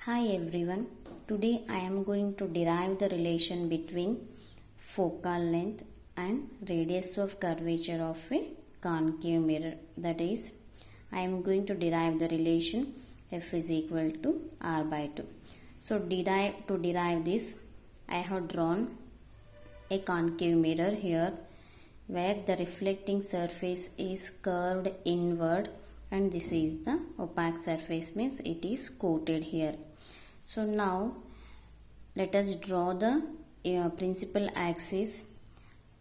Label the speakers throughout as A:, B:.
A: Hi everyone, today I am going to derive the relation between focal length and radius of curvature of a concave mirror. That is, I am going to derive the relation f is equal to r by 2. So to derive this, I have drawn a concave mirror here where the reflecting surface is curved inward and this is the opaque surface, means it is coated here. So now let us draw the principal axis.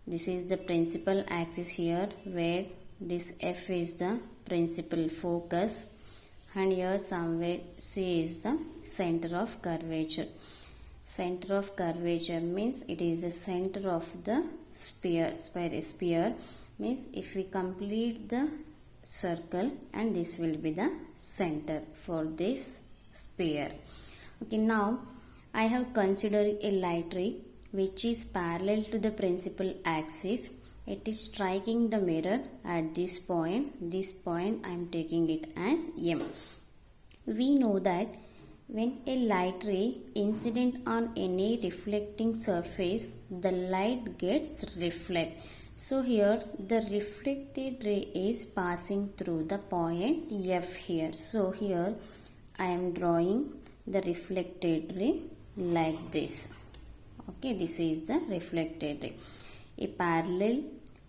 A: This is the principal axis here where this F is the principal focus and here somewhere C is the center of curvature. Center of curvature means it is the center of the sphere means if we complete the circle and this will be the center for this sphere. Okay, now I have considered a light ray which is parallel to the principal axis. It is striking the mirror at this point. This point I am taking it as M. We know that when a light ray incident on any reflecting surface, the light gets reflected. So here the reflected ray is passing through the point F here. So here I am drawing the reflected ray like this. Okay, this is the reflected ray. A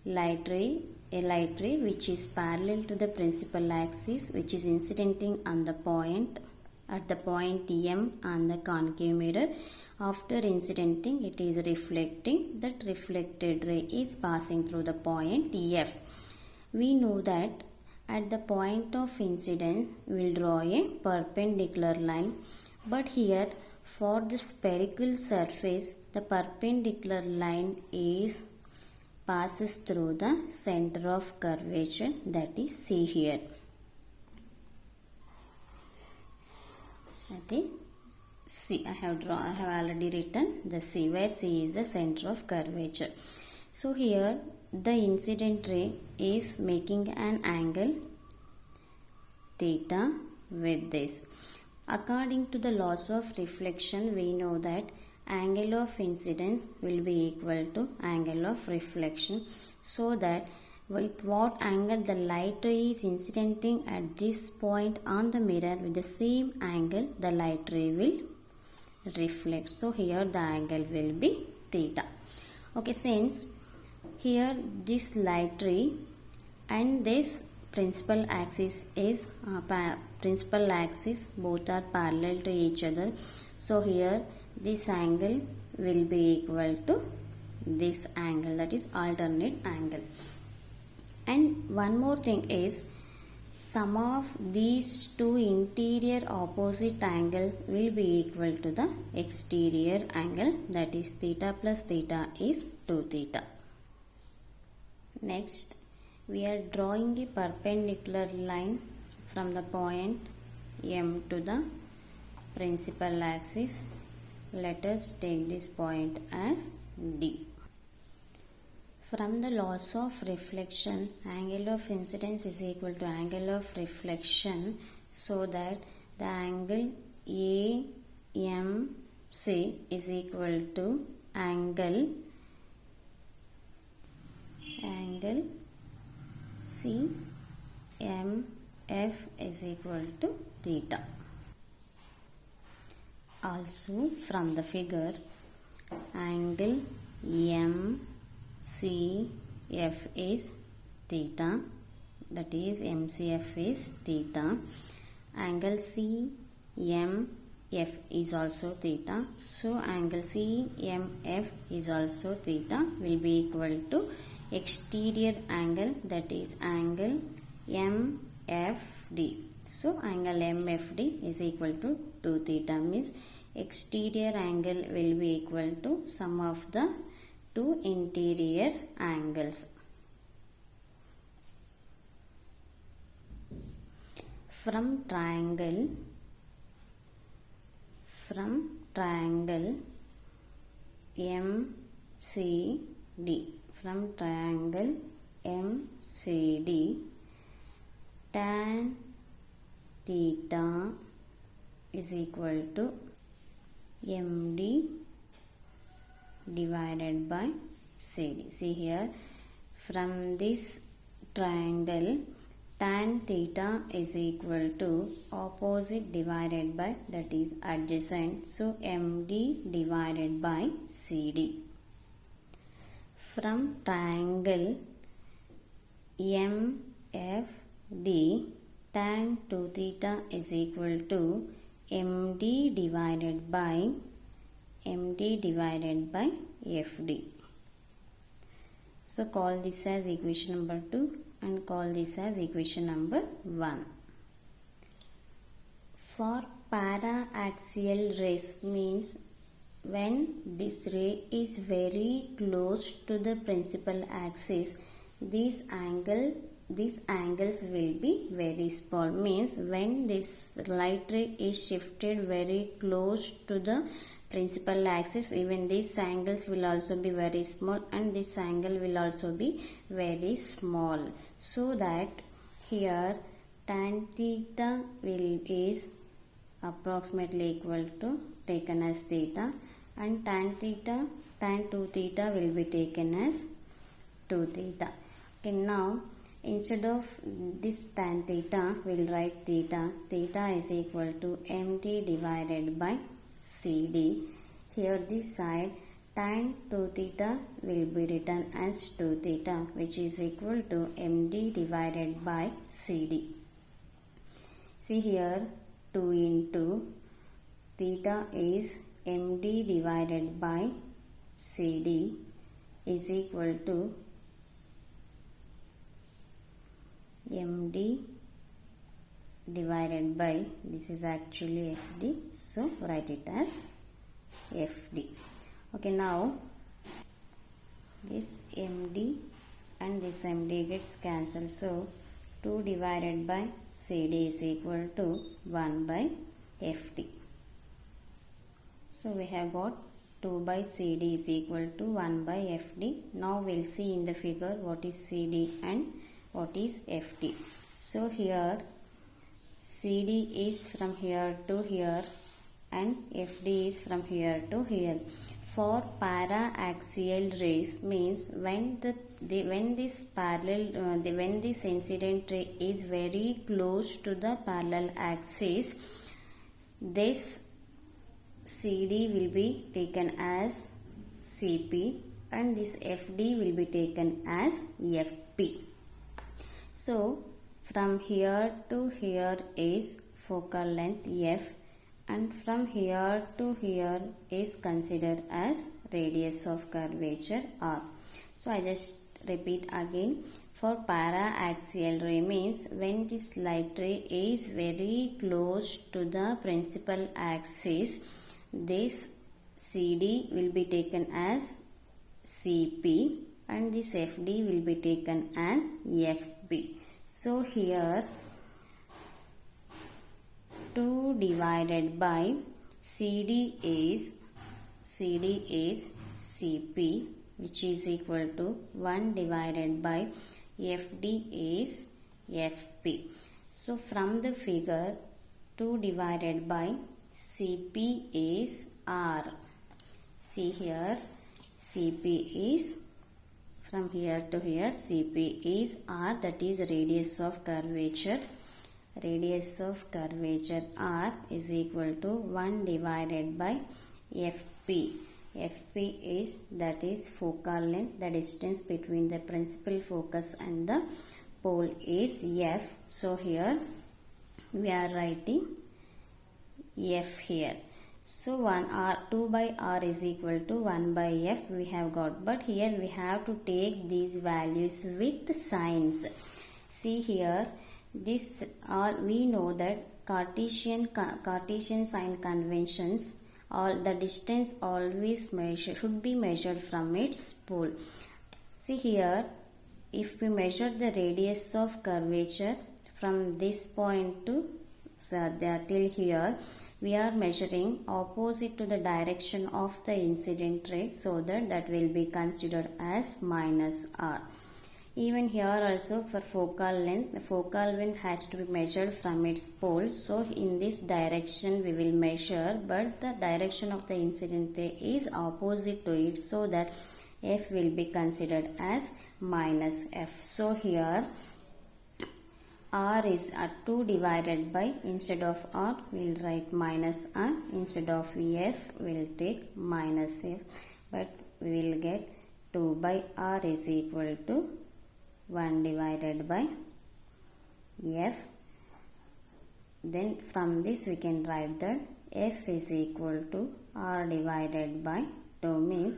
A: light ray which is parallel to the principal axis, which is incidenting on the point at the point M on the concave mirror. After incidenting, it is reflecting. That reflected ray is passing through the point F. We know that at the point of incidence, we will draw a perpendicular line. But here, for the spherical surface, the perpendicular line passes through the center of curvature, that is C here. That is C. I have already written the C, where C is the center of curvature. So here the incident ray is making an angle theta with this. According to the laws of reflection, we know that angle of incidence will be equal to angle of reflection, so that with what angle the light ray is incidenting at this point on the mirror, with the same angle the light ray will reflect. So here the angle will be theta. Okay, since here this light ray and this principal axis both are parallel to each other, so here this angle will be equal to this angle, that is alternate angle. And one more thing is, sum of these two interior opposite angles will be equal to the exterior angle, that is theta plus theta is 2 theta. Next, we are drawing a perpendicular line from the point M to the principal axis. Let us take this point as D. From the laws of reflection, angle of incidence is equal to angle of reflection, so that the angle AMC is equal to angle CMF is equal to theta. Also from the figure, angle MCF is theta, that is MCF is theta. Angle CMF is also theta. So angle CMF is also theta, will be equal to exterior angle, that is angle MFD. So angle MFD is equal to 2 theta, means exterior angle will be equal to sum of the two interior angles. From triangle MCD, tan theta is equal to MD divided by CD. See here, from this triangle, tan theta is equal to opposite divided by, that is adjacent, so MD divided by CD. From triangle MFD, tan 2 theta is equal to MD divided by FD. So call this as equation number 2 and call this as equation number 1. For para-axial rays means when this ray is very close to the principal axis, these angles will be very small. Means when this light ray is shifted very close to the principal axis, even these angles will also be very small and this angle will also be very small. So that here tan theta is approximately equal to taken as theta, and tan 2 theta will be taken as 2 theta. Okay, now instead of this tan theta, we will write theta. Theta is equal to MD divided by CD. Here this side tan 2 theta will be written as 2 theta, which is equal to MD divided by CD. See here, 2 into theta is MD divided by CD is equal to MD divided by, this is actually FD, so write it as FD. Okay, now this MD and this MD gets cancelled, so 2 divided by CD is equal to 1 by FD. So we have got 2 by CD is equal to 1 by FD. Now we'll see in the figure what is CD and what is FD. So here CD is from here to here and FD is from here to here. For para-axial rays means when this incident ray is very close to the parallel axis, this CD will be taken as CP and this FD will be taken as FP. So from here to here is focal length F, and from here to here is considered as radius of curvature R. So I just repeat again. For para-axial ray means when this light ray is very close to the principal axis, this CD will be taken as CP and this FD will be taken as FP. So here 2 divided by CD is CP, which is equal to 1 divided by FD is FP. So from the figure 2 divided by CP is R. See here, CP is from here to here, CP is R, that is radius of curvature. Radius of curvature R is equal to 1 divided by FP. FP is, that is focal length, the distance between the principal focus and the pole is F. So here we are writing F here. So 2 by R is equal to 1 by F we have got, but here we have to take these values with signs. See here, this all we know that Cartesian sign conventions, all the distance always should be measured from its pole. See here, if we measure the radius of curvature from this point to till here, we are measuring opposite to the direction of the incident ray, so that will be considered as minus R. Even here also for focal length, the focal length has to be measured from its pole. So in this direction we will measure, but the direction of the incident ray is opposite to it, so that f will be considered as minus f. So here r is 2 divided by, instead of r we will write minus r, instead of f we will take minus f, but we will get 2 by r is equal to 1 divided by f. Then from this we can write that f is equal to r divided by 2, means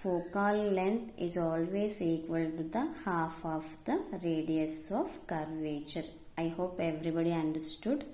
A: focal length is always equal to the half of the radius of curvature. I hope everybody understood.